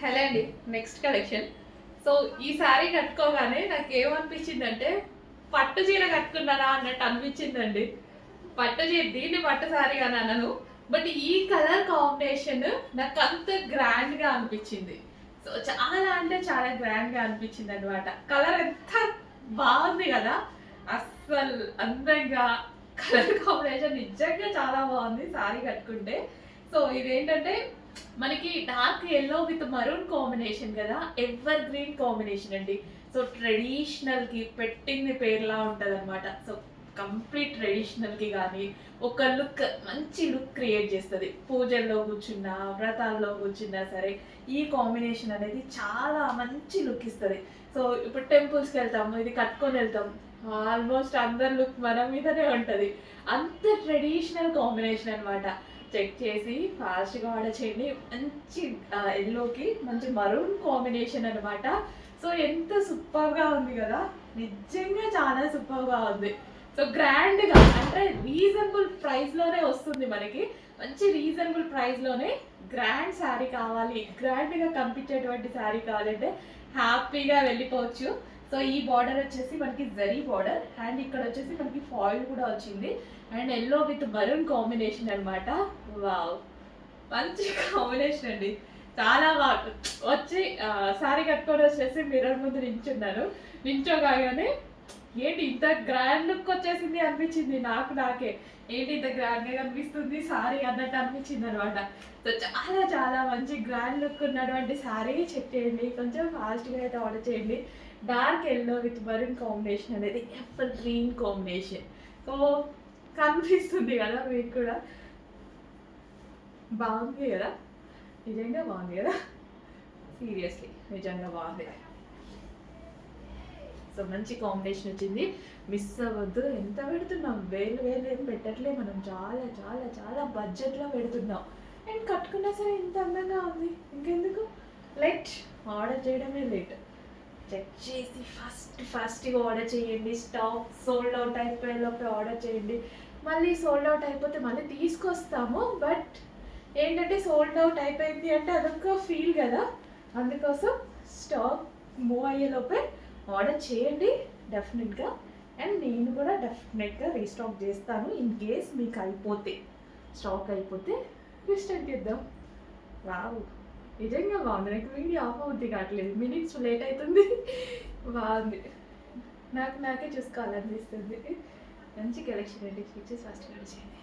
Hello అండి. Next collection. So ఈ శారీ కట్టుకోగానే నాకేమనిపించిందంటే పట్టు చీర కట్టుకున్నానా అన్నట్టు అనిపించిందండి. పట్టు చీర దీన్ని పట్టు శారీ అని అనను. బట్ ఈ కలర్ కాంబినేషన్ నాకు అంత గ్రాండ్గా అనిపించింది. సో చాలా అంటే చాలా గ్రాండ్గా అనిపించింది అనమాట. కలర్ ఎంత బాగుంది కదా, అస్సలు అందంగా కలర్ కాంబినేషన్ నిజంగా చాలా బాగుంది శారీ కట్టుకుంటే. సో ఇదేంటంటే మనకి dark yellow with maroon combination కదా, ఎవర్ గ్రీన్ కాంబినేషన్ అండి. సో ట్రెడిషనల్ కి పెట్టింది పేర్లా ఉంటది అనమాట. సో కంప్లీట్ ట్రెడిషనల్ కి కానీ ఒక లుక్, మంచి లుక్ క్రియేట్ చేస్తుంది. పూజల్లో కూర్చున్నా, వ్రతాల్లో కూర్చున్నా సరే ఈ కాంబినేషన్ అనేది చాలా మంచి లుక్ ఇస్తుంది. సో ఇప్పుడు టెంపుల్స్కి వెళ్తాము, ఇది కట్టుకొని వెళ్తాం, ఆల్మోస్ట్ అందరి లుక్ మన మీదనే ఉంటుంది. అంత ట్రెడిషనల్ కాంబినేషన్ అనమాట. చెక్ చేసి ఫాస్ట్గా ఆర్డర్ చేయండి. మంచి ఎల్లోకి మంచి మరూన్ కాంబినేషన్ అనమాట. సో ఎంత సూపర్గా ఉంది కదా, నిజంగా చాలా సూపర్గా ఉంది. సో గ్రాండ్గా అంటే రీజనబుల్ ప్రైస్లోనే వస్తుంది మనకి. మంచి రీజనబుల్ ప్రైస్లోనే గ్రాండ్ శారీ కావాలి, గ్రాండ్గా కనిపించేటువంటి శారీ కావాలంటే హ్యాపీగా వెళ్ళిపోవచ్చు. సో ఈ బార్డర్ వచ్చేసి మనకి జరీ బార్డర్, అండ్ ఇక్కడ వచ్చేసి మనకి ఫాయిల్ కూడా వచ్చింది, and yellow with maroon combination అనమాట. వావ్, మంచి కాంబినేషన్ అండి. చాలా బాగా వచ్చి శారీ కట్టుకొని వచ్చేసి మిర్రర్ ముందు నించున్నాను. నించోగానే ఏంటి ఇంత గ్రాండ్ లుక్ వచ్చేసింది అనిపించింది నాకే. ఏంటి ఇంత గ్రాండ్గా కనిపిస్తుంది శారీ అన్నట్టు అనిపించింది అనమాట. సో చాలా చాలా మంచి గ్రాండ్ లుక్ ఉన్నటువంటి శారీ చెక్ చేయండి. కొంచెం ఫాస్ట్గా అయితే ఆర్డర్ చేయండి. Dark yellow with maroon combination అనేది ఎవర్ గ్రీన్ కాంబినేషన్. సో కనిపిస్తుంది కదా మీకు కూడా, బాగుంది కదా, నిజంగా బాగుంది కదా, సీరియస్లీ నిజంగా బాగుంది. సో మంచి కాంబినేషన్ వచ్చింది, మిస్ అవ్వద్దు. ఎంత పెడుతున్నాం, వేలు వేలు ఏం పెట్టట్లే మనం, చాలా చాలా చాలా బడ్జెట్లో పెడుతున్నాం. అండ్ కట్టుకున్నా సరే ఇంత అందంగా ఉంది, ఇంకెందుకు లేట్, ఆర్డర్ చేయడమే లేట్. చెక్ చేసి ఫస్ట్గా ఆర్డర్ చేయండి. స్టాక్ సోల్డ్ అవుట్ అయిపోయేలోపు ఆర్డర్ చేయండి. మళ్ళీ సోల్డ్ అవుట్ అయిపోతే మళ్ళీ తీసుకొస్తాము, బట్ ఏంటంటే సోల్డ్ అవుట్ అయిపోయింది అంటే అదొక ఫీల్ కదా, అందుకోసం స్టాక్ మూవ్ అయ్యేలోపే ఆర్డర్ చేయండి డెఫినెట్గా. అండ్ నేను కూడా డెఫినెట్గా రీస్టాక్ చేస్తాను ఇన్ కేస్ మీకు అయిపోతే, స్టాక్ అయిపోతే రీస్టాక్ చేద్దాం. రావు, నిజంగా బాగుంది. నాకు వీడియో ఆఫ్ అవుద్ది కావట్లేదు, మినిట్స్ లేట్ అవుతుంది. బాగుంది, నాకే చూసుకోవాలనిపిస్తుంది. మంచి కలెక్షన్ అండి, ఫీచర్స్ ఫస్ట్ చేయండి.